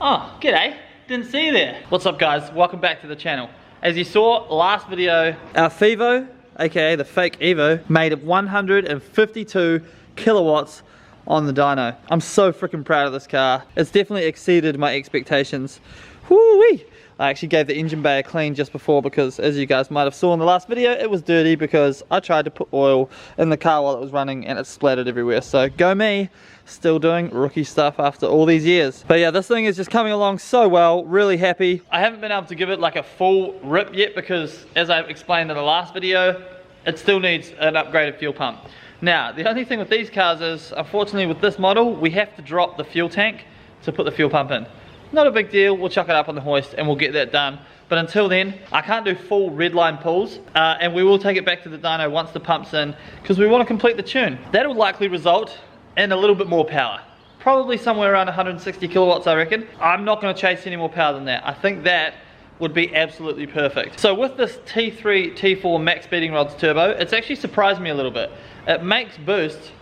Oh, g'day. Didn't see you there. What's up guys? Welcome back to the channel. As you saw last video, our Fevo, aka the fake Evo, made 152 kilowatts on the dyno. I'm so freaking proud of this car. It's definitely exceeded my expectations. Woo-wee! I actually gave the engine bay a clean just before because, as you guys might have saw in the last video, it was dirty because I tried to put oil in the car while it was running and it splattered everywhere. So go me, still doing rookie stuff after all these years. But yeah, this thing is just coming along so well, really happy. I haven't been able to give it like a full rip yet because, as I explained in the last video, it still needs an upgraded fuel pump. Now, the only thing with these cars is, unfortunately with this model, we have to drop the fuel tank to put the fuel pump in. Not a big deal, we'll chuck it up on the hoist and we'll get that done. But until then, I can't do full red line pulls, and we will take it back to the dyno once the pump's in, because we want to complete the tune. That'll likely result in a little bit more power. Probably somewhere around 160 kilowatts, I reckon. I'm not going to chase any more power than that. I think that would be absolutely perfect. So with this T3, T4 max beating rods turbo, it's actually surprised me a little bit. It makes boost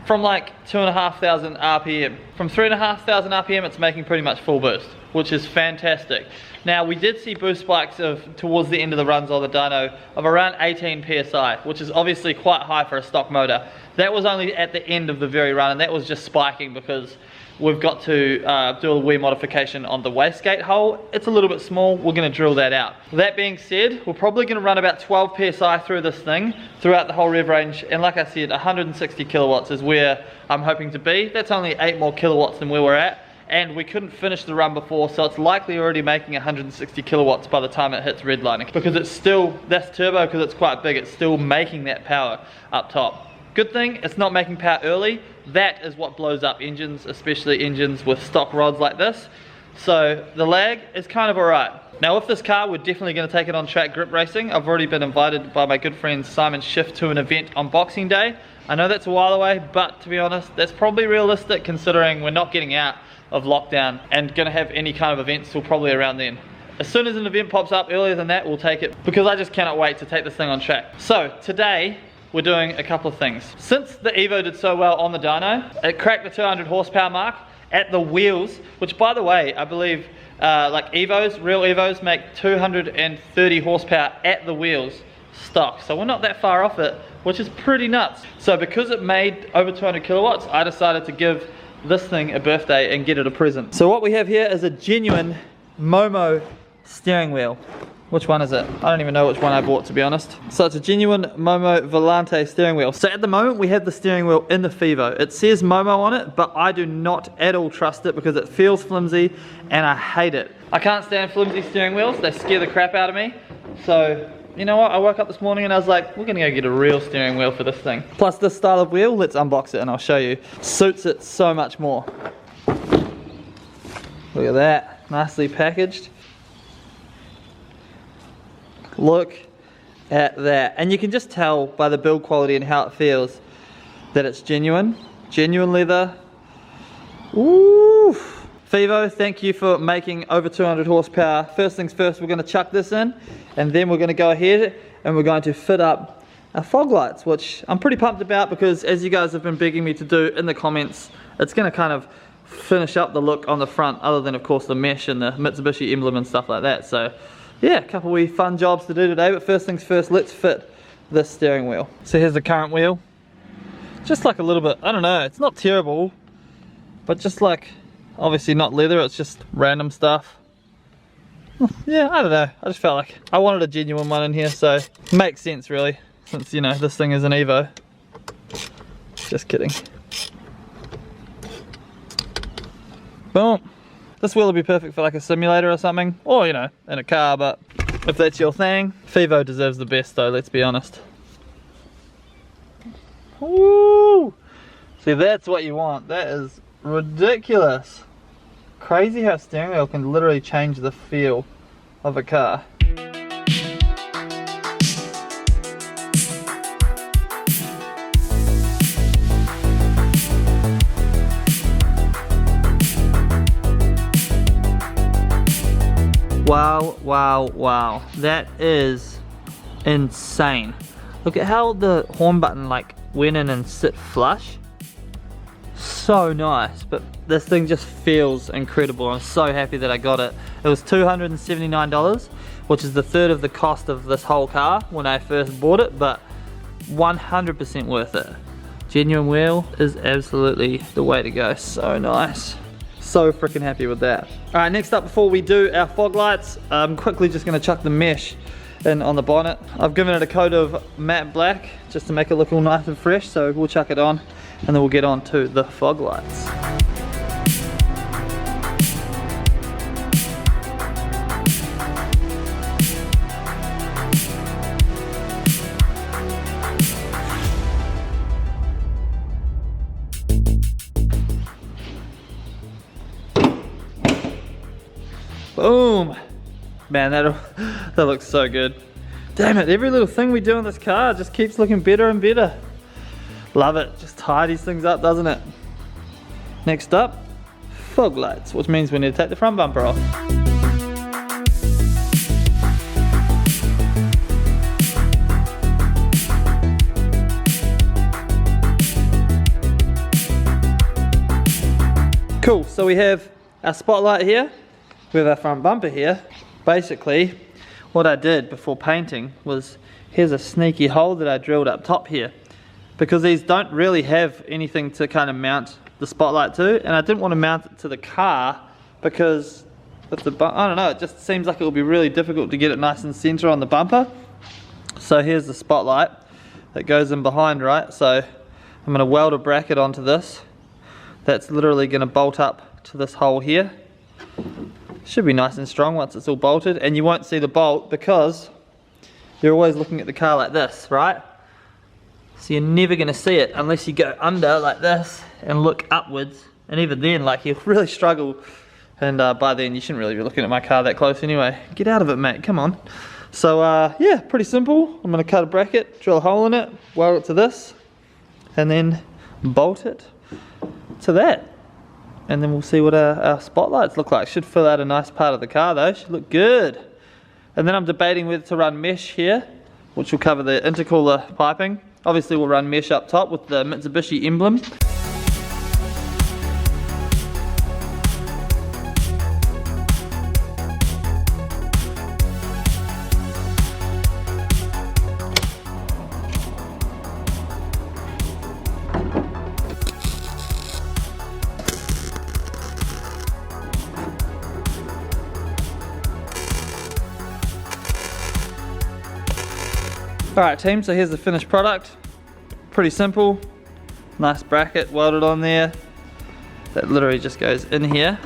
from like 2,500 RPM. From 3,500 RPM, it's making pretty much full boost, which is fantastic. Now, we did see boost spikes towards the end of the runs on the dyno of around 18 PSI, which is obviously quite high for a stock motor. That was only at the end of the very run, and that was just spiking because we've got to do a wee modification on the wastegate hole. It's a little bit small, we're gonna drill that out. That being said, we're probably gonna run about 12 PSI through this thing, throughout the whole rev range, and like I said, 160 kilowatts is where I'm hoping to be. That's only 8 more kilowatts than where we're at, and we couldn't finish the run before, so it's likely already making 160 kilowatts by the time it hits redlining. Because it's still, that's turbo because it's quite big, it's still making that power up top. Good thing, it's not making power early. That is what blows up engines, especially engines with stock rods like this. So the lag is kind of alright. Now with this car, we're definitely going to take it on track grip racing. I've already been invited by my good friend Simon Schiff to an event on Boxing Day. I know that's a while away, but to be honest, that's probably realistic considering we're not getting out of lockdown and going to have any kind of events till probably around then. As soon as an event pops up earlier than that, we'll take it because I just cannot wait to take this thing on track. So today, we're doing a couple of things. Since the Evo did so well on the dyno, it cracked the 200 horsepower mark at the wheels, which by the way, I believe like Evos, real Evos make 230 horsepower at the wheels stock. So we're not that far off it, which is pretty nuts. So because it made over 200 kilowatts, I decided to give this thing a birthday and get it a present. So what we have here is a genuine Momo steering wheel. Which one is it? I don't even know which one I bought, to be honest. So it's a genuine Momo Volante steering wheel. So at the moment we have the steering wheel in the Fevo. It says Momo on it, but I do not at all trust it because it feels flimsy and I hate it. I can't stand flimsy steering wheels, they scare the crap out of me. So, you know what, I woke up this morning and I was like, we're gonna go get a real steering wheel for this thing. Plus this style of wheel, let's unbox it and I'll show you. Suits it so much more. Look at that, nicely packaged. Look at that, and you can just tell by the build quality and how it feels that it's genuine leather. Ooh. Fevo, thank you for making over 200 horsepower. First things first, we're going to chuck this in and then we're going to go ahead and we're going to fit up our fog lights, which I'm pretty pumped about because, as you guys have been begging me to do in the comments, it's going to kind of finish up the look on the front, other than of course the mesh and the Mitsubishi emblem and stuff like that. So yeah, a couple wee fun jobs to do today, but first things first, let's fit this steering wheel. So here's the current wheel. Just like a little bit, I don't know, it's not terrible, but just like, obviously not leather, it's just random stuff. Yeah, I don't know, I just felt like I wanted a genuine one in here, so makes sense really, since, you know, this thing is an Evo. Just kidding. Boom. This wheel will be perfect for like a simulator or something, or you know, in a car, but if that's your thing, Fevo deserves the best though, let's be honest. Woo! See, that's what you want. That is ridiculous. Crazy how steering wheel can literally change the feel of a car. Wow, wow, wow. That is insane. Look at how the horn button like went in and sit flush. So nice, but this thing just feels incredible. I'm so happy that I got it. It was $279, which is the third of the cost of this whole car when I first bought it, but 100% worth it. Genuine wheel is absolutely the way to go. So nice. So freaking happy with that. Alright, next up, before we do our fog lights, I'm quickly just going to chuck the mesh in on the bonnet. I've given it a coat of matte black just to make it look all nice and fresh, so we'll chuck it on and then we'll get on to the fog lights. Boom! Man, that looks so good. Damn it, every little thing we do in this car just keeps looking better and better. Love it, just tidies things up, doesn't it? Next up, fog lights, which means we need to take the front bumper off. Cool, so we have our spotlight here, we have our front bumper here. Basically, what I did before painting was, here's a sneaky hole that I drilled up top here, because these don't really have anything to kind of mount the spotlight to, and I didn't want to mount it to the car because if I don't know, it just seems like it will be really difficult to get it nice and center on the bumper. So here's the spotlight that goes in behind, right? So I'm going to weld a bracket onto this that's literally going to bolt up to this hole here. Should be nice and strong once it's all bolted, and you won't see the bolt because you're always looking at the car like this, right? So you're never going to see it unless you go under like this and look upwards, and even then, like, you'll really struggle, and by then you shouldn't really be looking at my car that close anyway. Get out of it, mate, come on. So yeah, pretty simple. I'm going to cut a bracket, drill a hole in it, weld it to this, and then bolt it to that. And then we'll see what our spotlights look like. Should fill out a nice part of the car though, should look good. And then I'm debating whether to run mesh here, which will cover the intercooler piping. Obviously we'll run mesh up top with the Mitsubishi emblem. Alright team, so here's the finished product. Pretty simple. Nice bracket welded on there. That literally just goes in here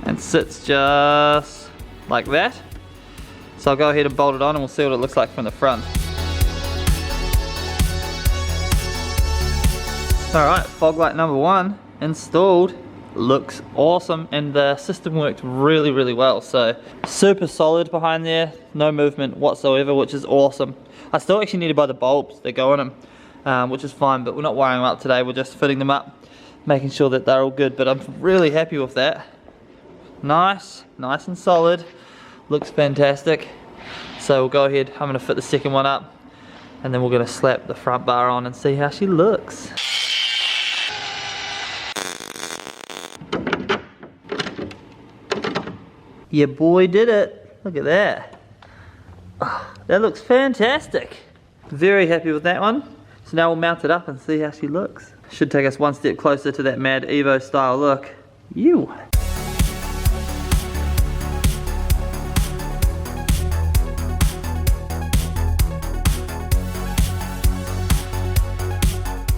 and sits just like that. So I'll go ahead and bolt it on and we'll see what it looks like from the front. Alright, fog light number 1 installed. Looks awesome, and the system worked really well. So super solid behind there, no movement whatsoever, which is awesome. I still actually need to buy the bulbs that go in them, which is fine, but we're not wiring them up today. We're just fitting them up, making sure that they're all good, but I'm really happy with that. Nice and solid, looks fantastic. So we'll go ahead, I'm going to fit the second one up, and then we're going to slap the front bar on and see how she looks. Your boy did it. Look at that. Oh, that looks fantastic. Very happy with that one. So now we'll mount it up and see how she looks. Should take us one step closer to that Mad Evo style look. You.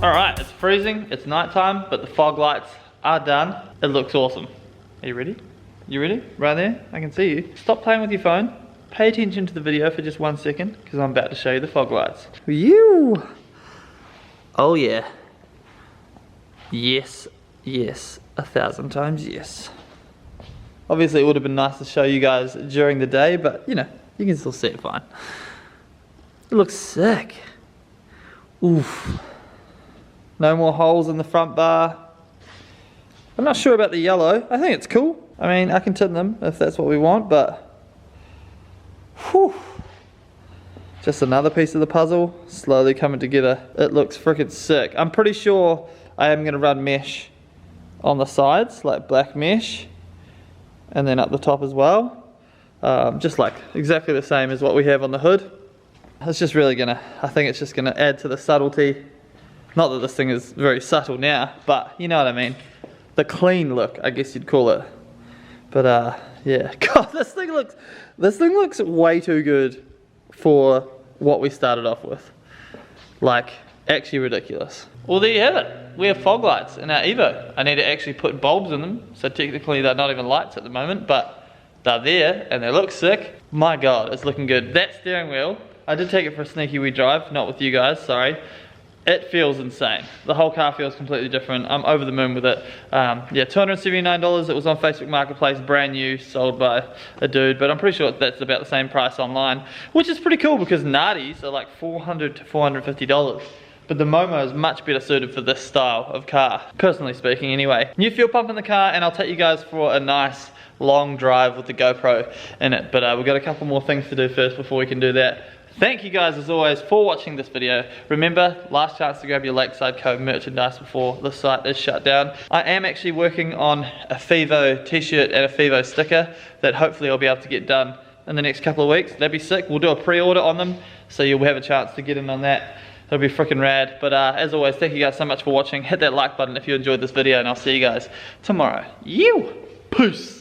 Alright, it's freezing, it's nighttime, but the fog lights are done. It looks awesome. Are you ready? You ready? Right there? I can see you. Stop playing with your phone. Pay attention to the video for just 1 second, because I'm about to show you the fog lights. You. Oh yeah. Yes, 1,000 times yes. Obviously it would have been nice to show you guys during the day, but you know, you can still see it fine. It looks sick. Oof. No more holes in the front bar. I'm not sure about the yellow. I think it's cool. I mean, I can tint them if that's what we want, but whew. Just another piece of the puzzle slowly coming together. It looks freaking sick. I'm pretty sure I am going to run mesh on the sides, like black mesh, and then up the top as well. Just like exactly the same as what we have on the hood. It's just really gonna, I think it's just gonna add to the subtlety. Not that this thing is very subtle now, but you know what I mean. The clean look, I guess you'd call it. But yeah, God, this thing looks way too good for what we started off with. Like, actually ridiculous. Well, there you have it. We have fog lights in our Evo. I need to actually put bulbs in them, so technically they're not even lights at the moment, but they're there and they look sick. My God, it's looking good. That steering wheel, I did take it for a sneaky wee drive, not with you guys, sorry. It feels insane. The whole car feels completely different. I'm over the moon with it. Yeah, $279. It was on Facebook Marketplace, brand new, sold by a dude. But I'm pretty sure that's about the same price online, which is pretty cool because Nardis are like $400 to $450. But the Momo is much better suited for this style of car, personally speaking anyway. New fuel pump in the car, and I'll take you guys for a nice long drive with the GoPro in it. But we've got a couple more things to do first before we can do that. Thank you guys as always for watching this video. Remember, last chance to grab your Lakeside Cove merchandise before the site is shut down. I am actually working on a Fivo t-shirt and a Fivo sticker that hopefully I'll be able to get done in the next couple of weeks. That'd be sick. We'll do a pre-order on them, so you'll have a chance to get in on that. That'll be freaking rad. But as always, thank you guys so much for watching. Hit that like button if you enjoyed this video, and I'll see you guys tomorrow. Peace.